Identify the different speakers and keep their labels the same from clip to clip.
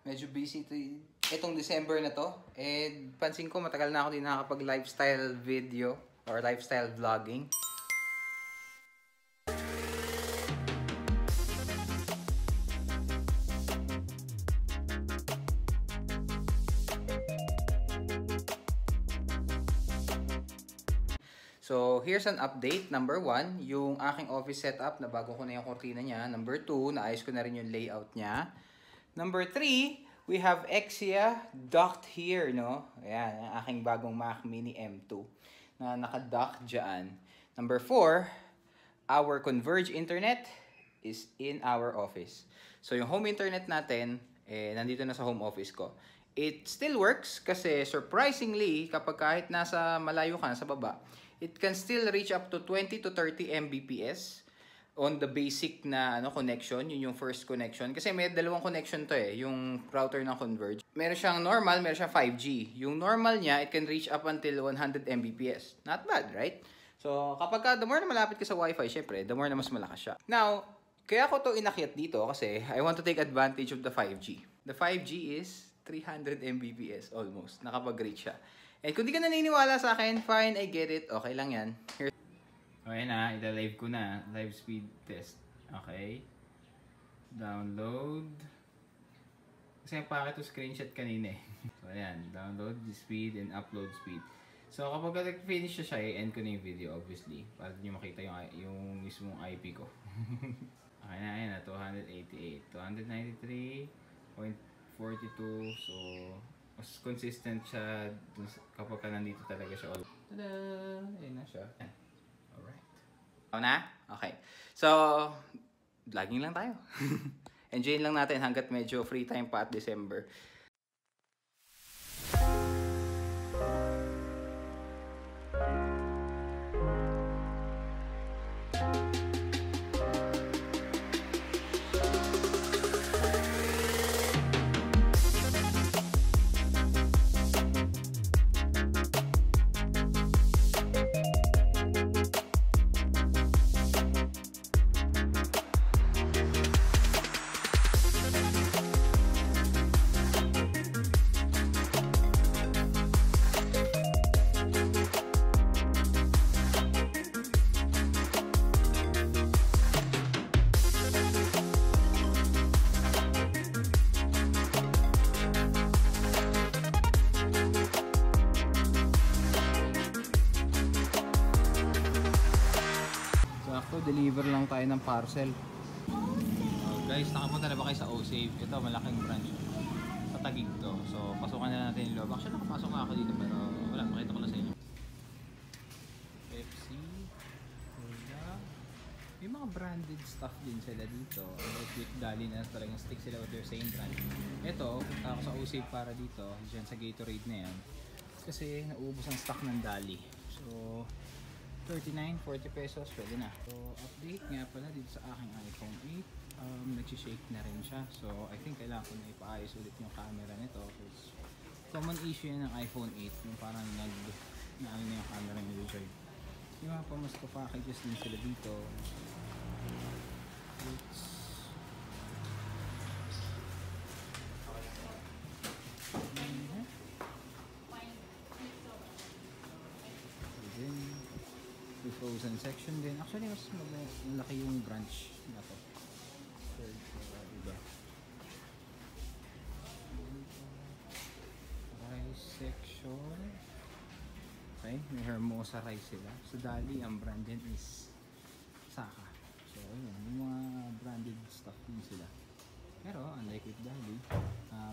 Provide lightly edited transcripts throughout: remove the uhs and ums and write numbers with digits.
Speaker 1: Medyo busy itong December na to. And pansin ko matagal na ako din nakakapag-lifestyle video or lifestyle vlogging. So, here's an update. Number 1, yung aking office setup, na bago ko na yung kortina niya. Number 2, naayos ko na rin yung layout niya. Number 3, we have Exia docked here, no? Ayan, ang aking bagong Mac Mini M2 na naka-dock dyan. Number 4, our Converge internet is in our office. So, yung home internet natin, nandito na sa home office ko. It still works kasi surprisingly, kapag kahit nasa malayo ka, nasa baba, it can still reach up to 20 to 30 Mbps on the basic na connection. Yun yung first connection. Kasi may dalawang connection to yung router ng Converge. Meron siyang normal, meron siyang 5G. Yung normal niya, it can reach up until 100 Mbps. Not bad, right? So, kapag the more na malapit ka sa Wi-Fi, syempre, the more na mas malakas siya. Now, kaya ko to inakyat dito kasi I want to take advantage of the 5G. The 5G is 300 Mbps almost. Nakapag-reach siya. And kung di ka naniniwala sa akin, fine, I get it. Okay lang yan. Okay na, ila-live ko na. Live speed test. Okay. Download. Kasi yung packet to screenshot kanina eh. So ayan, download the speed and upload speed. So kapag nag-finish siya, i-end ko na yung video obviously. Para nyo makita yung mismong IP ko. Okay na, ayan na, 288. 293.42. So, mas consistent siya kapag ka nandito talaga siya. Tada! Ayan na siya. Alright. Ako na? Okay. So, vlogging lang tayo. Enjoyin lang natin hanggat medyo free time pa at December. Deliver lang tayo ng parcel. Guys, nakapunta na ba kayo sa O-Save? Ito, malaking branch sa Taguig to. So, pasukan na natin yung loob. Actually, nakapasok nga ako dito pero wala, makita ko na sa inyo. Pepsi, Cola. May mga branded stuff din sila dito. Like with Dali na talagang stick sila with their same brand. Ito, punta ako sa O-Save para dito. Diyan sa Gatorade na yan. Kasi naubos ang stock ng Dali. So, 39, 40 pesos, pwede na. So, update nga pala dito sa aking iPhone 8. Nagsishake na rin siya. So, I think kailangan ko na ipaayos ulit yung camera nito. Because common issue yan ng iPhone 8. Yung parang na yung camera nyo dito. Yung mga pamasko packages din sila dito. Frozen section din. Actually, mas malaki yung branch na to. Third, diba? Rice section. Okay, may Hermosa rice sila. So, Dali, ang brand din is Saka. So, yun, yung mga branded stuff din sila. Pero, unlike with Dali,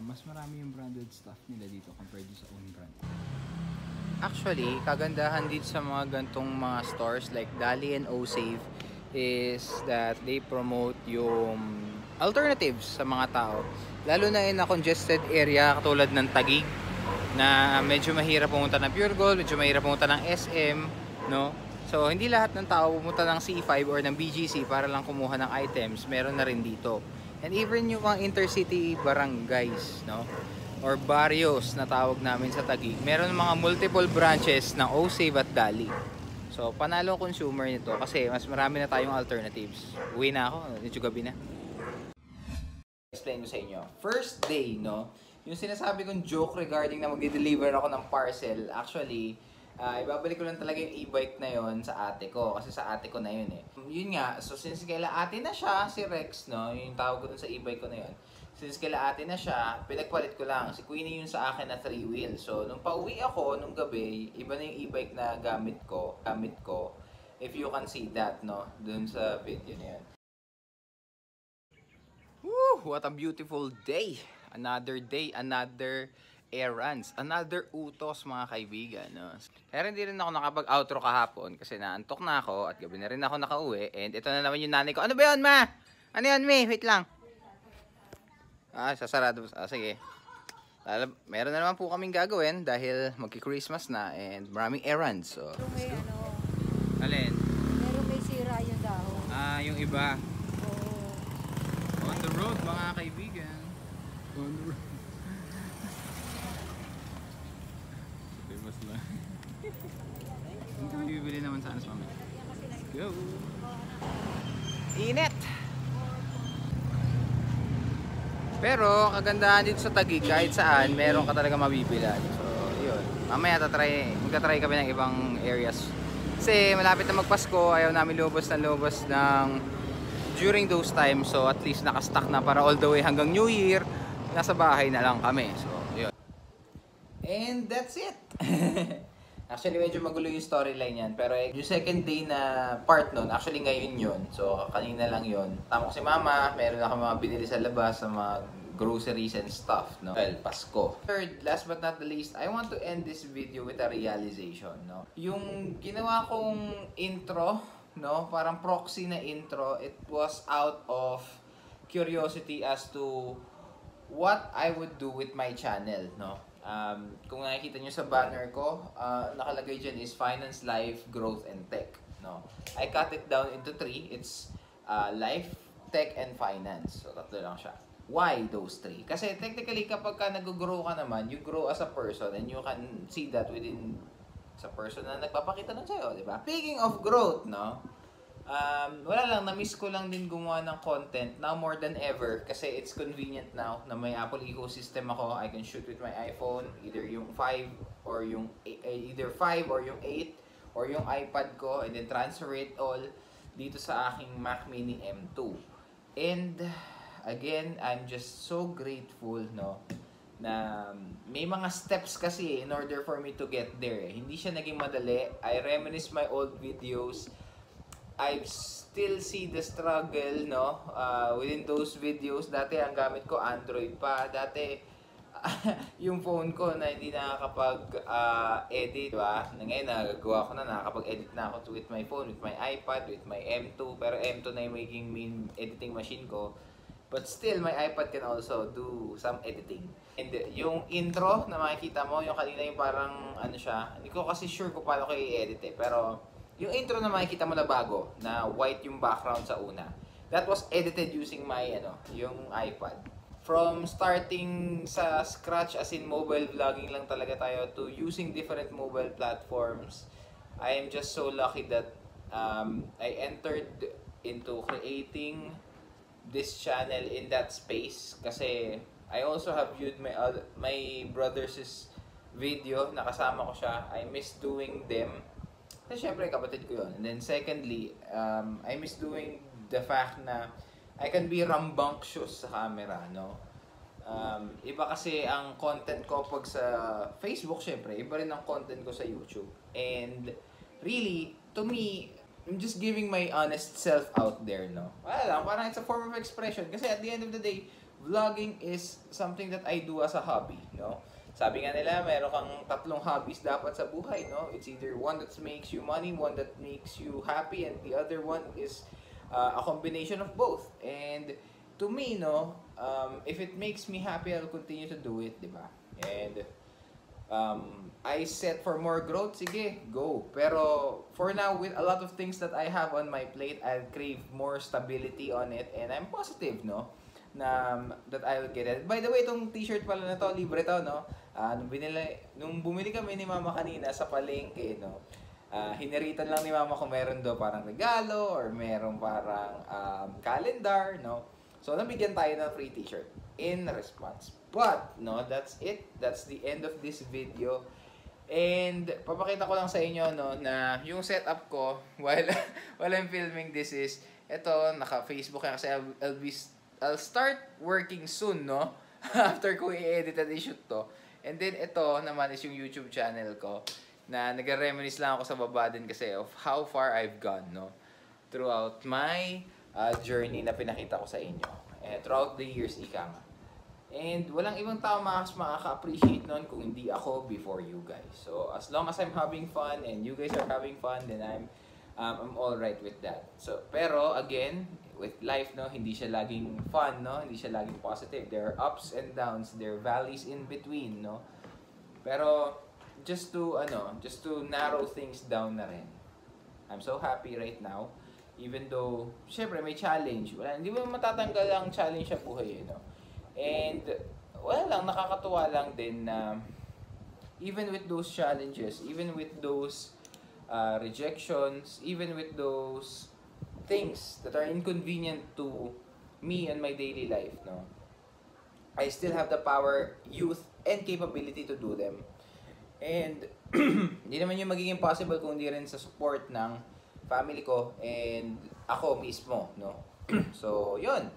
Speaker 1: mas marami yung branded stuff nila dito compared sa own brand. Actually, kagandahan dito sa mga gantong mga stores like Dali and O-Save is that they promote yung alternatives sa mga tao. Lalo na in a congested area katulad ng Taguig na medyo mahirap pumunta ng Pure Gold, medyo mahirap pumunta ng SM, no? So, hindi lahat ng tao pumunta ng C5 or ng BGC para lang kumuha ng items. Meron na rin dito. And even yung mga intercity barangays, no? Or barrios na tawag namin sa Taguig, meron mga multiple branches ng O-Save at Dali. So, panalo consumer nito kasi mas marami na tayong alternatives. Uwi na ako, medyo gabi na. explain ko sa inyo. First day, no? Yung sinasabi kong joke regarding na mag-deliver ako ng parcel, actually, ibabalik ko lang talaga yung e-bike na yon sa ate ko. Kasi sa ate ko na yun eh. Yun nga, so since kaila ate na siya, si Rex, no? Yung tawag ko dun sa e-bike ko na yun. Since kaila ate na siya, pinagpalit ko lang. Si Queenie yung sa akin na 3-wheel. So, nung pauwi ako, nung gabi, iba na yung e-bike na gamit ko. If you can see that, no? Dun sa video na yun. Woo! What a beautiful day! Another day, another errands, another utos mga kaibigan. No? Pero hindi rin ako nakapag-outro kahapon kasi naantok na ako at gabi na rin ako nakauwi. And ito na naman yung nanay ko. Ano ba yun, ma? Ano yun, me? Wait lang. Sasarado. Sige. Meron na naman po kaming gagawin dahil magki-Christmas na and maraming errands. So,
Speaker 2: may ano,
Speaker 1: alin?
Speaker 2: meron may sira yung dahon.
Speaker 1: Yung iba.
Speaker 2: Oo.
Speaker 1: On the road mga kaibigan. On the road. Famous na. Hindi kami bibili naman sana sa mami. Let's go! Init! Pero kagandahan dito sa Taguig, kahit saan, meron ka talaga mabibilan. So, yun. Mamaya magta-try kami ng ibang areas. Kasi malapit na magpasko, ayaw namin lubos ng during those times. So, at least nakastock na para all the way hanggang New Year, nasa bahay na lang kami. So, yun. And that's it! Actually, medyo magulo yung storyline yan. Pero yung second day na part nun, actually ngayon yun. So, kanina lang yun. Tama ko si mama, meron ako mga binili sa labas, sa mga groceries and stuff, no? Well, Pasko. Third, last but not the least, I want to end this video with a realization, no? Yung ginawa kong intro, no? Parang proxy na intro, it was out of curiosity as to what I would do with my channel, no? Kung nakikita nyo sa banner ko, nakalagay dyan is Finance, Life, Growth, and Tech. No? I cut it down into 3. It's Life, Tech, and Finance. So, tatlo lang siya. Why those 3? Kasi technically, kapag ka nag-grow ka naman, you grow as a person and you can see that within sa person na nagpapakita nun sa'yo, di ba? Speaking of growth, no? Wala lang, na-miss ko lang din gumawa ng content now more than ever kasi it's convenient now na may Apple ecosystem ako. I can shoot with my iPhone, either yung 5 or yung 8 or yung iPad ko and then transfer it all dito sa aking Mac Mini M2. And again, I'm just so grateful, no, na may mga steps kasi in order for me to get there. Hindi siya naging madali. I reminisce my old videos. I still see the struggle, no, within those videos. Dati ang gamit ko Android pa. Dati yung phone ko na hindi nakakapag-edit, diba? Ngayon nagagawa ko na, nakakapag-edit na ako with my phone, with my iPad, with my M2. Pero M2 na yung making main editing machine ko. But still, my iPad can also do some editing. And yung intro na makikita mo, yung kanina yung parang ano siya, hindi ko kasi sure kung paano ko i-edit eh. Pero yung intro na makikita mo na bago, na white yung background sa una, that was edited using my, yung iPad. From starting sa scratch, as in mobile vlogging lang talaga tayo, to using different mobile platforms, I am just so lucky that I entered into creating this channel in that space. Kasi I also have viewed my brother's video, nakasama ko siya. I miss doing them. Kasi syempre, kapatid ko yun. And then secondly, I miss doing the fact na I can be rambunctious sa camera, no? Iba kasi ang content ko pag sa Facebook, syempre. Iba rin ang content ko sa YouTube. And really, to me, I'm just giving my honest self out there, no? Wala lang, parang it's a form of expression. Kasi at the end of the day, vlogging is something that I do as a hobby, no? Sabi nga nila, meron kang 3 hobbies dapat sa buhay, no? It's either one that makes you money, one that makes you happy, and the other one is a combination of both. And to me, no, if it makes me happy, I'll continue to do it, di ba? And I set for more growth, sige, go. Pero for now, with a lot of things that I have on my plate, I'll crave more stability on it, and I'm positive, no, na that I'll get it. By the way, itong t-shirt pala na to, libre to, no? Nung bumili kami ni Mama kanina sa palengke, no, hiniritan lang ni Mama kung meron do parang regalo or meron parang calendar, no? So, nabigyan tayo ng free t-shirt. in response. But, no, that's it. That's the end of this video. And papakita ko lang sa inyo no na yung setup ko while I'm filming this is ito naka-Facebook kasi I'll start working soon no after ko i-edit at i-shoot to. And then ito naman is yung YouTube channel ko na nagre-reminisce lang ako sa baba din kasi of how far I've gone no throughout my journey na pinakita ko sa inyo. Throughout the years ika nga. And walang ibang tao makaka-appreciate nun kung hindi ako before you guys. So as long as I'm having fun and you guys are having fun, then I'm all right with that. So pero again, with life no, hindi siya laging fun no, hindi siya laging positive. There are ups and downs, there are valleys in between no. Pero just to narrow things down na rin. I'm so happy right now. Even though, syempre may challenge. Hindi mo matatanggal ang challenge sa buhay, no? And, nakakatuwa lang din na even with those challenges, even with those rejections, even with those things that are inconvenient to me and my daily life, no? I still have the power, youth, and capability to do them. And, hindi naman yung magiging possible kung hindi rin sa support ng family ko and ako mismo, no? So, yun.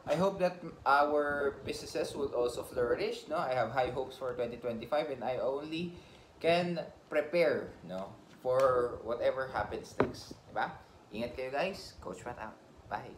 Speaker 1: I hope that our businesses will also flourish, no? I have high hopes for 2025 and I only can prepare, no? For whatever happens next, diba? Ingat kayo guys. Coach Matt out. Bye.